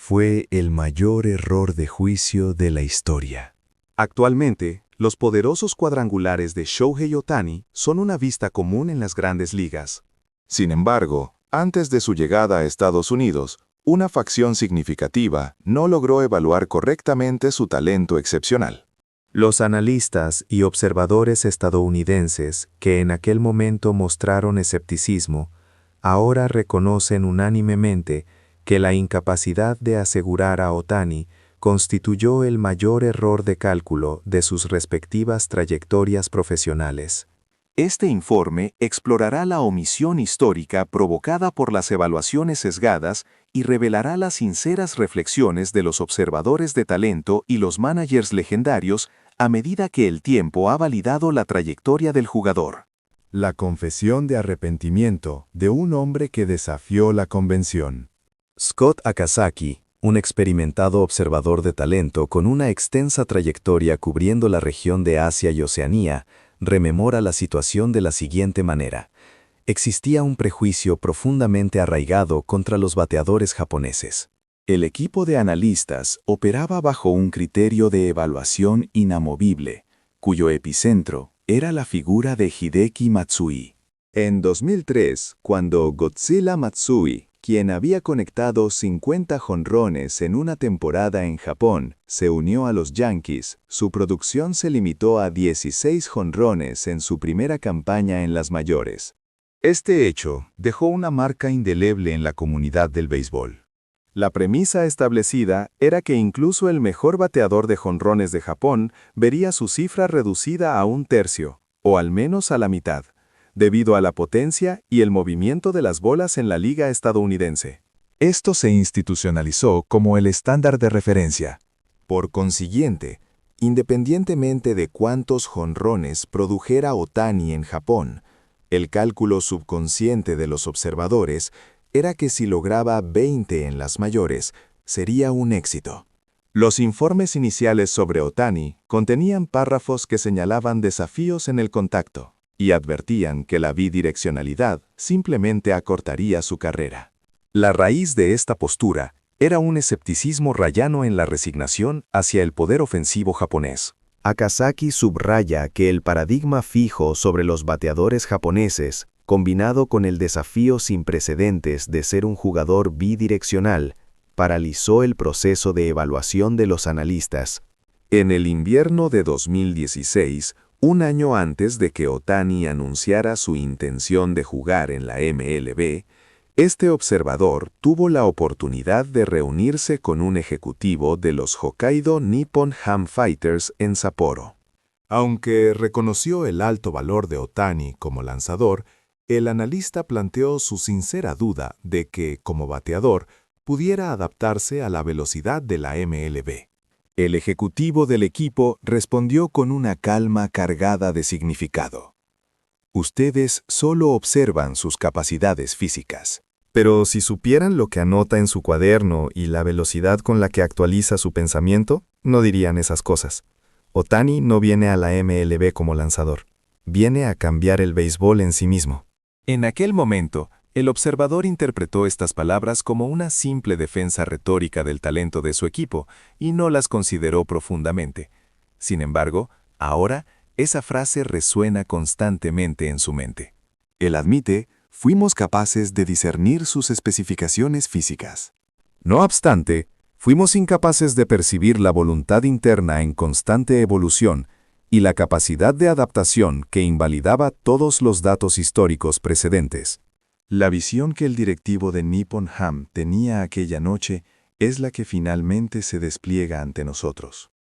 fue el mayor error de juicio de la historia. Actualmente, los poderosos cuadrangulares de Shohei Ohtani son una vista común en las grandes ligas. Sin embargo, antes de su llegada a Estados Unidos, una facción significativa no logró evaluar correctamente su talento excepcional. Los analistas y observadores estadounidenses, que en aquel momento mostraron escepticismo, ahora reconocen unánimemente que la incapacidad de asegurar a Ohtani constituyó el mayor error de cálculo de sus respectivas trayectorias profesionales. Este informe explorará la omisión histórica provocada por las evaluaciones sesgadas y revelará las sinceras reflexiones de los observadores de talento y los managers legendarios a medida que el tiempo ha validado la trayectoria del jugador. La confesión de arrepentimiento de un hombre que desafió la convención. Scott Akazaki, un experimentado observador de talento con una extensa trayectoria cubriendo la región de Asia y Oceanía, rememora la situación de la siguiente manera. Existía un prejuicio profundamente arraigado contra los bateadores japoneses. El equipo de analistas operaba bajo un criterio de evaluación inamovible, cuyo epicentro era la figura de Hideki Matsui. En 2003, cuando Godzilla Matsui, quien había conectado 50 jonrones en una temporada en Japón, se unió a los Yankees, su producción se limitó a 16 jonrones en su primera campaña en las mayores. Este hecho dejó una marca indeleble en la comunidad del béisbol. La premisa establecida era que incluso el mejor bateador de jonrones de Japón vería su cifra reducida a un tercio, o al menos a la mitad, debido a la potencia y el movimiento de las bolas en la liga estadounidense. Esto se institucionalizó como el estándar de referencia. Por consiguiente, independientemente de cuántos jonrones produjera Ohtani en Japón, el cálculo subconsciente de los observadores era que si lograba 20 en las mayores, sería un éxito. Los informes iniciales sobre Ohtani contenían párrafos que señalaban desafíos en el contacto y advertían que la bidireccionalidad simplemente acortaría su carrera. La raíz de esta postura era un escepticismo rayano en la resignación hacia el poder ofensivo japonés. Akazaki subraya que el paradigma fijo sobre los bateadores japoneses, combinado con el desafío sin precedentes de ser un jugador bidireccional, paralizó el proceso de evaluación de los analistas. En el invierno de 2016, un año antes de que Ohtani anunciara su intención de jugar en la MLB, este observador tuvo la oportunidad de reunirse con un ejecutivo de los Hokkaido Nippon Ham Fighters en Sapporo. Aunque reconoció el alto valor de Ohtani como lanzador, el analista planteó su sincera duda de que, como bateador, pudiera adaptarse a la velocidad de la MLB. El ejecutivo del equipo respondió con una calma cargada de significado. Ustedes solo observan sus capacidades físicas. Pero si supieran lo que anota en su cuaderno y la velocidad con la que actualiza su pensamiento, no dirían esas cosas. Ohtani no viene a la MLB como lanzador. Viene a cambiar el béisbol en sí mismo. En aquel momento, el observador interpretó estas palabras como una simple defensa retórica del talento de su equipo y no las consideró profundamente. Sin embargo, ahora, esa frase resuena constantemente en su mente. Él admite, fuimos capaces de discernir sus especificaciones físicas. No obstante, fuimos incapaces de percibir la voluntad interna en constante evolución y la capacidad de adaptación que invalidaba todos los datos históricos precedentes. La visión que el directivo de Nippon Ham tenía aquella noche es la que finalmente se despliega ante nosotros.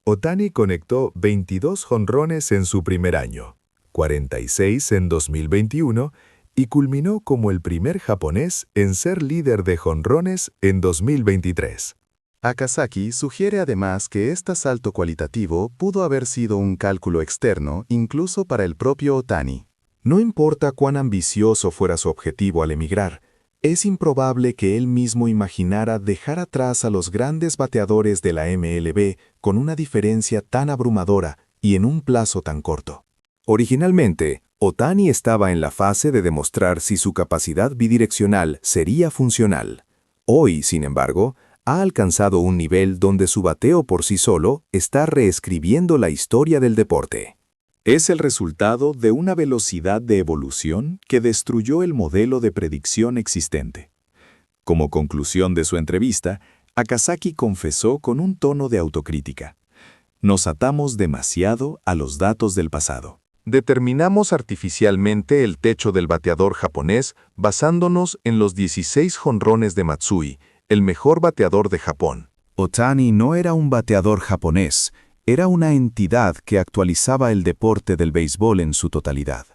Ohtani conectó 22 jonrones en su primer año, 46 en 2021 y culminó como el primer japonés en ser líder de jonrones en 2023. Akazaki sugiere además que este salto cualitativo pudo haber sido un cálculo externo incluso para el propio Ohtani. No importa cuán ambicioso fuera su objetivo al emigrar, es improbable que él mismo imaginara dejar atrás a los grandes bateadores de la MLB con una diferencia tan abrumadora y en un plazo tan corto. Originalmente, Ohtani estaba en la fase de demostrar si su capacidad bidireccional sería funcional. Hoy, sin embargo, Ha alcanzado un nivel donde su bateo por sí solo está reescribiendo la historia del deporte. Es el resultado de una velocidad de evolución que destruyó el modelo de predicción existente. Como conclusión de su entrevista, Akazaki confesó con un tono de autocrítica: nos atamos demasiado a los datos del pasado. Determinamos artificialmente el techo del bateador japonés basándonos en los 16 jonrones de Matsui, el mejor bateador de Japón. Otani no era un bateador japonés, era una entidad que actualizaba el deporte del béisbol en su totalidad.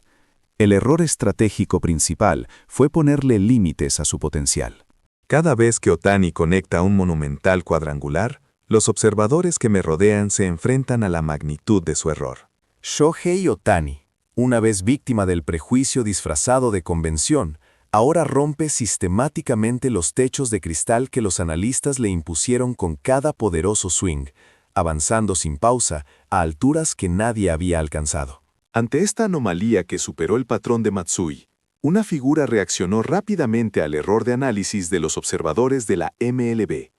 El error estratégico principal fue ponerle límites a su potencial. Cada vez que Otani conecta un monumental cuadrangular, los observadores que me rodean se enfrentan a la magnitud de su error. Shohei Otani, una vez víctima del prejuicio disfrazado de convención, ahora rompe sistemáticamente los techos de cristal que los analistas le impusieron con cada poderoso swing, avanzando sin pausa a alturas que nadie había alcanzado. Ante esta anomalía que superó el patrón de Matsui, una figura reaccionó rápidamente al error de análisis de los observadores de la MLB,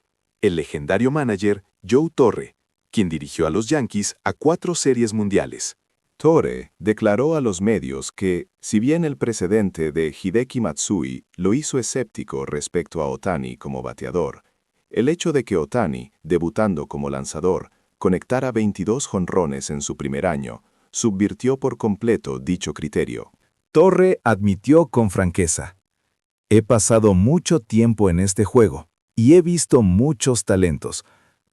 el legendario manager Joe Torre, quien dirigió a los Yankees a 4 series mundiales. Torre declaró a los medios que, si bien el precedente de Hideki Matsui lo hizo escéptico respecto a Otani como bateador, el hecho de que Otani, debutando como lanzador, conectara 22 jonrones en su primer año, subvirtió por completo dicho criterio. Torre admitió con franqueza: he pasado mucho tiempo en este juego y he visto muchos talentos,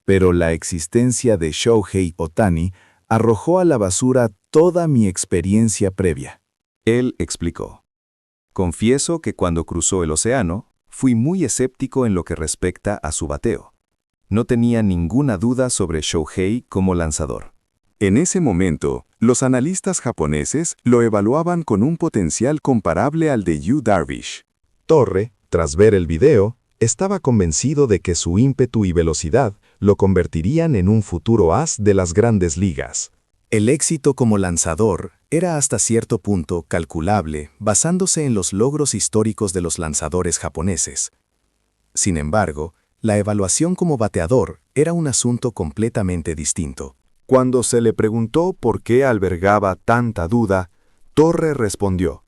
pero la existencia de Shohei Otani arrojó a la basura toda mi experiencia previa. Él explicó: confieso que cuando cruzó el océano, fui muy escéptico en lo que respecta a su bateo. No tenía ninguna duda sobre Shohei como lanzador. En ese momento, los analistas japoneses lo evaluaban con un potencial comparable al de Yu Darvish. Torre, tras ver el video, estaba convencido de que su ímpetu y velocidad lo convertirían en un futuro as de las grandes ligas. El éxito como lanzador era hasta cierto punto calculable basándose en los logros históricos de los lanzadores japoneses. Sin embargo, la evaluación como bateador era un asunto completamente distinto. Cuando se le preguntó por qué albergaba tanta duda, Torre respondió: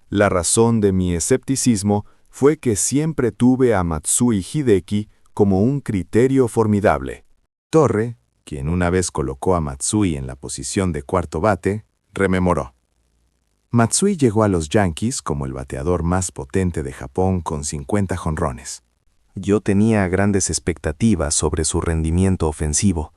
la razón de mi escepticismo fue que siempre tuve a Matsui Hideki como un criterio formidable. Torre, quien una vez colocó a Matsui en la posición de cuarto bate, rememoró: Matsui llegó a los Yankees como el bateador más potente de Japón con 50 jonrones. Yo tenía grandes expectativas sobre su rendimiento ofensivo.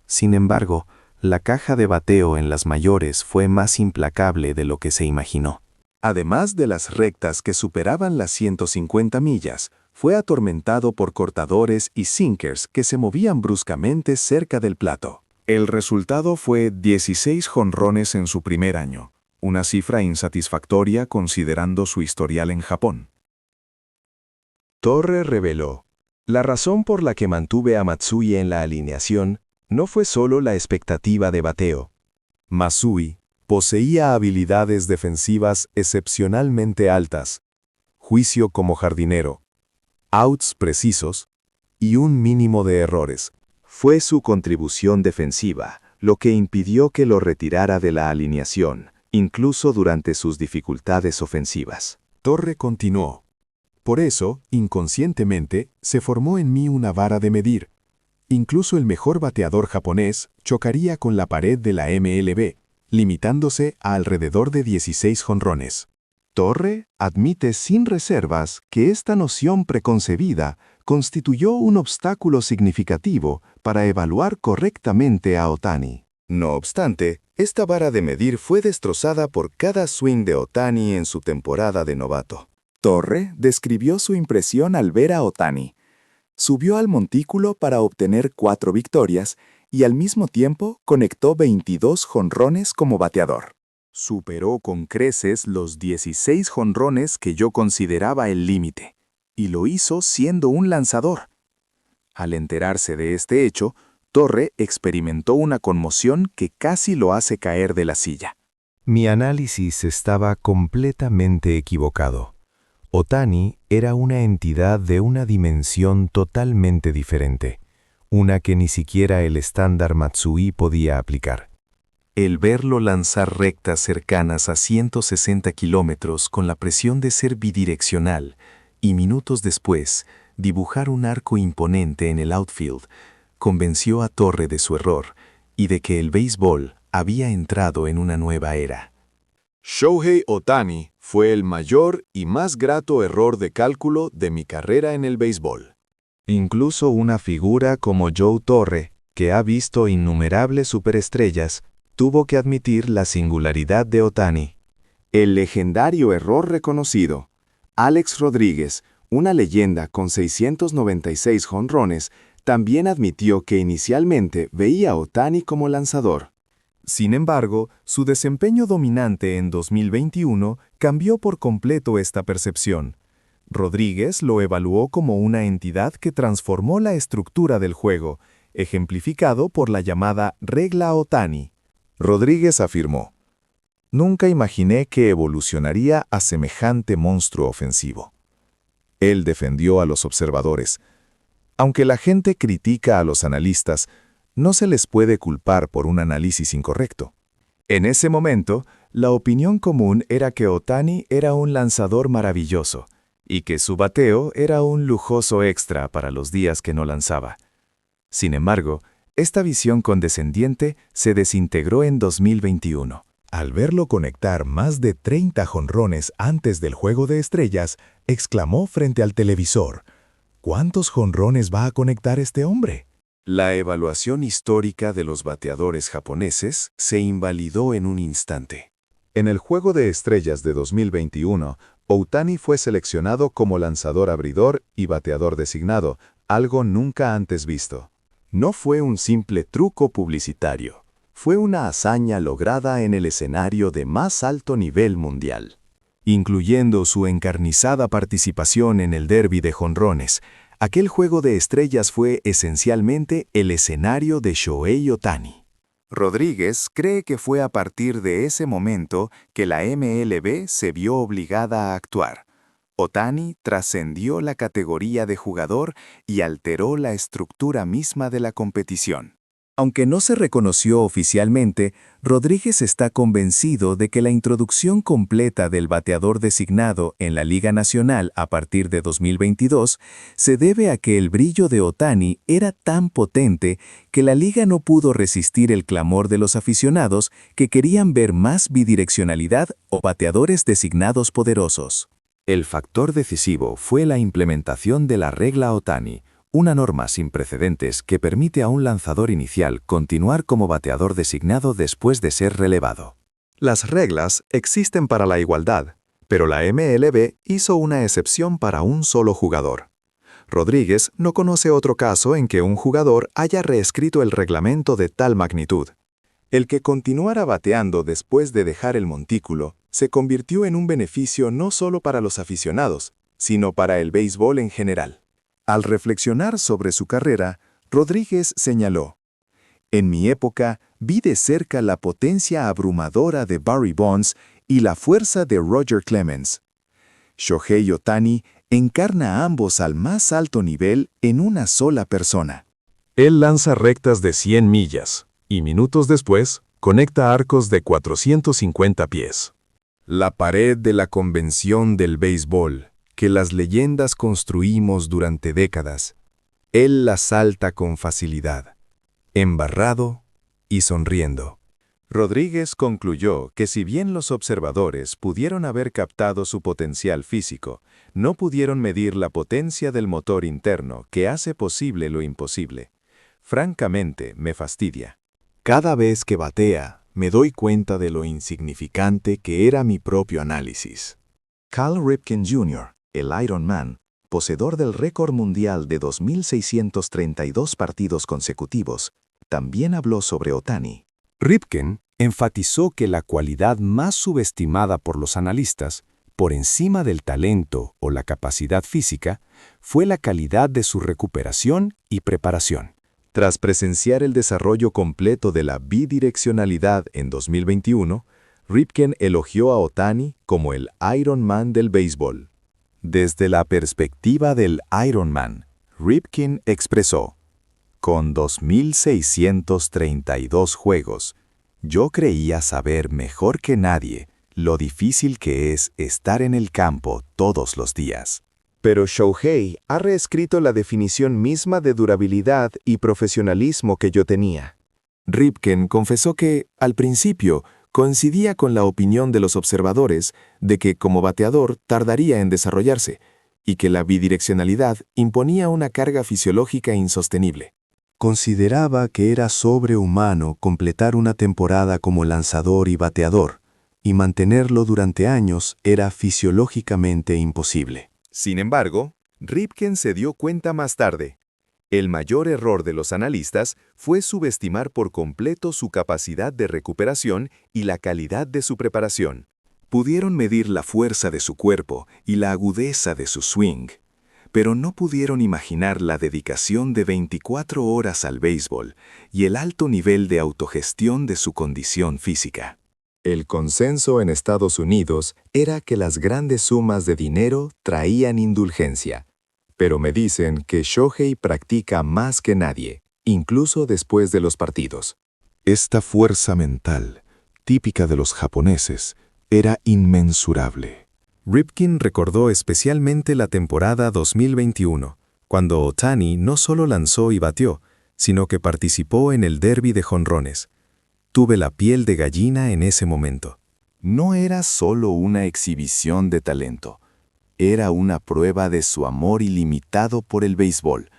Sin embargo, la caja de bateo en las mayores fue más implacable de lo que se imaginó. Además de las rectas que superaban las 150 millas, fue atormentado por cortadores y sinkers que se movían bruscamente cerca del plato. El resultado fue 16 jonrones en su primer año, una cifra insatisfactoria considerando su historial en Japón. Torre reveló: la razón por la que mantuve a Matsui en la alineación no fue solo la expectativa de bateo. Matsui poseía habilidades defensivas excepcionalmente altas, juicio como jardinero, outs precisos y un mínimo de errores. Fue su contribución defensiva lo que impidió que lo retirara de la alineación, incluso durante sus dificultades ofensivas. Torre continuó: por eso, inconscientemente, se formó en mí una vara de medir. Incluso el mejor bateador japonés chocaría con la pared de la MLB, limitándose a alrededor de 16 jonrones. Torre admite sin reservas que esta noción preconcebida constituyó un obstáculo significativo para evaluar correctamente a Otani. No obstante, esta vara de medir fue destrozada por cada swing de Otani en su temporada de novato. Torre describió su impresión al ver a Otani. Subió al montículo para obtener 4 victorias y al mismo tiempo conectó 22 jonrones como bateador. Superó con creces los 16 jonrones que yo consideraba el límite, y lo hizo siendo un lanzador. Al enterarse de este hecho, Torre experimentó una conmoción que casi lo hace caer de la silla. Mi análisis estaba completamente equivocado. Otani era una entidad de una dimensión totalmente diferente, una que ni siquiera el estándar Matsui podía aplicar. El verlo lanzar rectas cercanas a 160 kilómetros con la presión de ser bidireccional y minutos después dibujar un arco imponente en el outfield convenció a Torre de su error y de que el béisbol había entrado en una nueva era. Shohei Ohtani fue el mayor y más grato error de cálculo de mi carrera en el béisbol. Incluso una figura como Joe Torre, que ha visto innumerables superestrellas, tuvo que admitir la singularidad de Ohtani. El legendario error reconocido. Alex Rodríguez, una leyenda con 696 jonrones, también admitió que inicialmente veía a Ohtani como lanzador. Sin embargo, su desempeño dominante en 2021 cambió por completo esta percepción. Rodríguez lo evaluó como una entidad que transformó la estructura del juego, ejemplificado por la llamada regla Ohtani. Rodríguez afirmó: «Nunca imaginé que evolucionaría a semejante monstruo ofensivo». Él defendió a los observadores. Aunque la gente critica a los analistas, no se les puede culpar por un análisis incorrecto. En ese momento, la opinión común era que Ohtani era un lanzador maravilloso y que su bateo era un lujoso extra para los días que no lanzaba. Sin embargo, esta visión condescendiente se desintegró en 2021. Al verlo conectar más de 30 jonrones antes del Juego de Estrellas, exclamó frente al televisor: «¿Cuántos jonrones va a conectar este hombre?». La evaluación histórica de los bateadores japoneses se invalidó en un instante. En el Juego de Estrellas de 2021, Ohtani fue seleccionado como lanzador abridor y bateador designado, algo nunca antes visto. No fue un simple truco publicitario, fue una hazaña lograda en el escenario de más alto nivel mundial. Incluyendo su encarnizada participación en el derbi de jonrones, aquel Juego de Estrellas fue esencialmente el escenario de Shohei Ohtani. Rodríguez cree que fue a partir de ese momento que la MLB se vio obligada a actuar. Ohtani trascendió la categoría de jugador y alteró la estructura misma de la competición. Aunque no se reconoció oficialmente, Rodríguez está convencido de que la introducción completa del bateador designado en la Liga Nacional a partir de 2022 se debe a que el brillo de Ohtani era tan potente que la liga no pudo resistir el clamor de los aficionados que querían ver más bidireccionalidad o bateadores designados poderosos. El factor decisivo fue la implementación de la regla Ohtani, una norma sin precedentes que permite a un lanzador inicial continuar como bateador designado después de ser relevado. Las reglas existen para la igualdad, pero la MLB hizo una excepción para un solo jugador. Rodríguez no conoce otro caso en que un jugador haya reescrito el reglamento de tal magnitud. El que continuara bateando después de dejar el montículo se convirtió en un beneficio no solo para los aficionados, sino para el béisbol en general. Al reflexionar sobre su carrera, Rodríguez señaló: «En mi época, vi de cerca la potencia abrumadora de Barry Bonds y la fuerza de Roger Clemens. Shohei Ohtani encarna a ambos al más alto nivel en una sola persona». Él lanza rectas de 100 millas y minutos después conecta arcos de 450 pies. La pared de la convención del béisbol, que las leyendas construimos durante décadas, él la salta con facilidad, embarrado y sonriendo. Rodríguez concluyó que si bien los observadores pudieron haber captado su potencial físico, no pudieron medir la potencia del motor interno que hace posible lo imposible. Francamente, me fastidia. Cada vez que batea, me doy cuenta de lo insignificante que era mi propio análisis. Cal Ripken Jr., el Iron Man, poseedor del récord mundial de 2.632 partidos consecutivos, también habló sobre Ohtani. Ripken enfatizó que la cualidad más subestimada por los analistas, por encima del talento o la capacidad física, fue la calidad de su recuperación y preparación. Tras presenciar el desarrollo completo de la bidireccionalidad en 2021, Ripken elogió a Ohtani como el Iron Man del béisbol. Desde la perspectiva del Ironman, Ripken expresó: con 2.632 juegos, yo creía saber mejor que nadie lo difícil que es estar en el campo todos los días. Pero Shohei ha reescrito la definición misma de durabilidad y profesionalismo que yo tenía. Ripken confesó que, al principio, coincidía con la opinión de los observadores de que como bateador tardaría en desarrollarse y que la bidireccionalidad imponía una carga fisiológica insostenible. Consideraba que era sobrehumano completar una temporada como lanzador y bateador, y mantenerlo durante años era fisiológicamente imposible. Sin embargo, Ripken se dio cuenta más tarde. El mayor error de los analistas fue subestimar por completo su capacidad de recuperación y la calidad de su preparación. Pudieron medir la fuerza de su cuerpo y la agudeza de su swing, pero no pudieron imaginar la dedicación de 24 horas al béisbol y el alto nivel de autogestión de su condición física. El consenso en Estados Unidos era que las grandes sumas de dinero traían indulgencia. Pero me dicen que Shohei practica más que nadie, incluso después de los partidos. Esta fuerza mental, típica de los japoneses, era inmensurable. Ripken recordó especialmente la temporada 2021, cuando Ohtani no solo lanzó y batió, sino que participó en el derbi de jonrones. Tuve la piel de gallina en ese momento. No era solo una exhibición de talento. Era una prueba de su amor ilimitado por el béisbol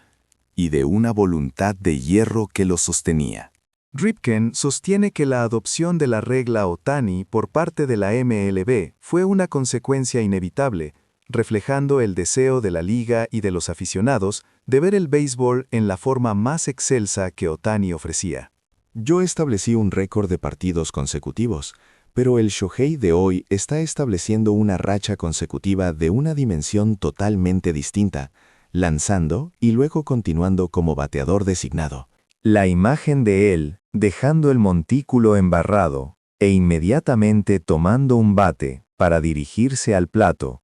y de una voluntad de hierro que lo sostenía. Ripken sostiene que la adopción de la regla Ohtani por parte de la MLB fue una consecuencia inevitable, reflejando el deseo de la liga y de los aficionados de ver el béisbol en la forma más excelsa que Ohtani ofrecía. Yo establecí un récord de partidos consecutivos, pero el Shohei de hoy está estableciendo una racha consecutiva de una dimensión totalmente distinta, lanzando y luego continuando como bateador designado. La imagen de él, dejando el montículo embarrado e inmediatamente tomando un bate para dirigirse al plato,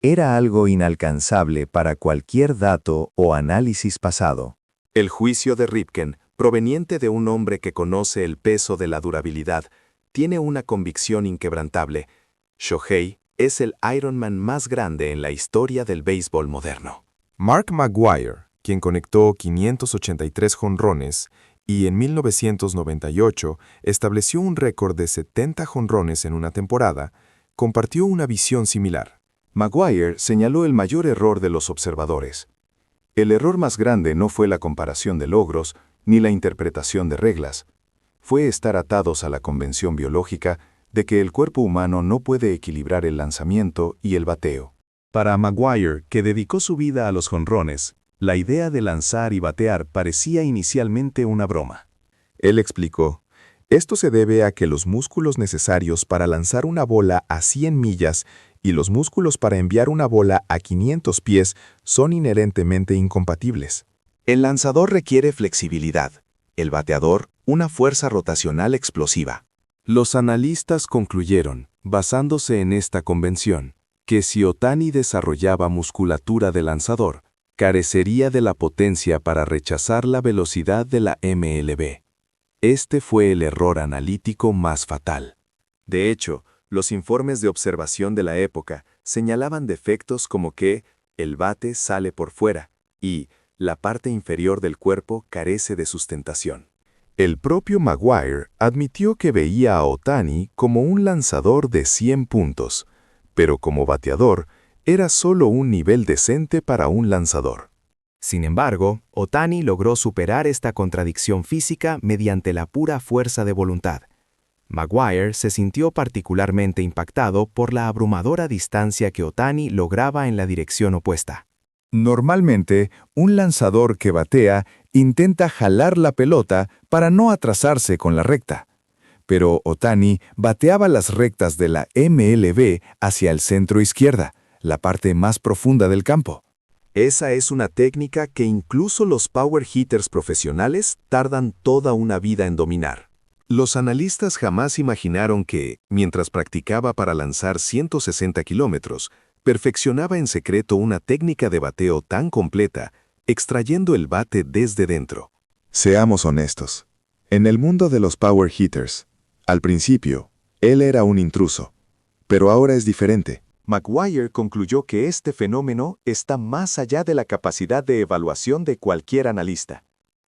era algo inalcanzable para cualquier dato o análisis pasado. El juicio de Ripken, proveniente de un hombre que conoce el peso de la durabilidad, tiene una convicción inquebrantable. Shohei es el Ironman más grande en la historia del béisbol moderno. Mark McGwire, quien conectó 583 jonrones y en 1998 estableció un récord de 70 jonrones en una temporada, compartió una visión similar. McGwire señaló el mayor error de los observadores. El error más grande no fue la comparación de logros ni la interpretación de reglas. Fue estar atados a la convención biológica de que el cuerpo humano no puede equilibrar el lanzamiento y el bateo. Para McGwire, que dedicó su vida a los jonrones, la idea de lanzar y batear parecía inicialmente una broma. Él explicó: esto se debe a que los músculos necesarios para lanzar una bola a 100 millas y los músculos para enviar una bola a 500 pies son inherentemente incompatibles. El lanzador requiere flexibilidad, el bateador una fuerza rotacional explosiva. Los analistas concluyeron, basándose en esta convención, que si Ohtani desarrollaba musculatura de lanzador, carecería de la potencia para rechazar la velocidad de la MLB. Este fue el error analítico más fatal. De hecho, los informes de observación de la época señalaban defectos como que el bate sale por fuera y la parte inferior del cuerpo carece de sustentación. El propio McGwire admitió que veía a Ohtani como un lanzador de 100 puntos, pero como bateador era solo un nivel decente para un lanzador. Sin embargo, Ohtani logró superar esta contradicción física mediante la pura fuerza de voluntad. McGwire se sintió particularmente impactado por la abrumadora distancia que Ohtani lograba en la dirección opuesta. Normalmente, un lanzador que batea intenta jalar la pelota para no atrasarse con la recta. Pero Ohtani bateaba las rectas de la MLB hacia el centro izquierda, la parte más profunda del campo. Esa es una técnica que incluso los power hitters profesionales tardan toda una vida en dominar. Los analistas jamás imaginaron que, mientras practicaba para lanzar 160 kilómetros, perfeccionaba en secreto una técnica de bateo tan completa, extrayendo el bate desde dentro. Seamos honestos. En el mundo de los power hitters, al principio, él era un intruso. Pero ahora es diferente. Maguire concluyó que este fenómeno está más allá de la capacidad de evaluación de cualquier analista.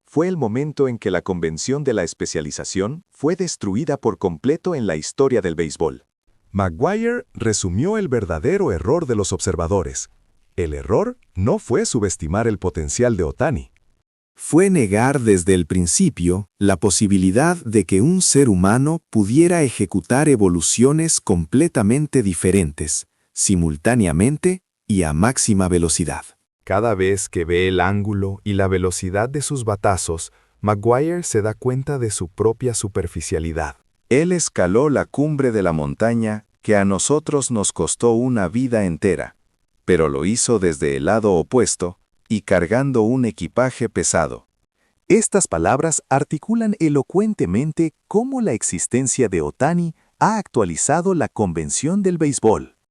Fue el momento en que la convención de la especialización fue destruida por completo en la historia del béisbol. Maguire resumió el verdadero error de los observadores. El error no fue subestimar el potencial de Ohtani. Fue negar desde el principio la posibilidad de que un ser humano pudiera ejecutar evoluciones completamente diferentes, simultáneamente y a máxima velocidad. Cada vez que ve el ángulo y la velocidad de sus batazos, Maguire se da cuenta de su propia superficialidad. Él escaló la cumbre de la montaña que a nosotros nos costó una vida entera, pero lo hizo desde el lado opuesto y cargando un equipaje pesado. Estas palabras articulan elocuentemente cómo la existencia de Ohtani ha actualizado la convención del béisbol.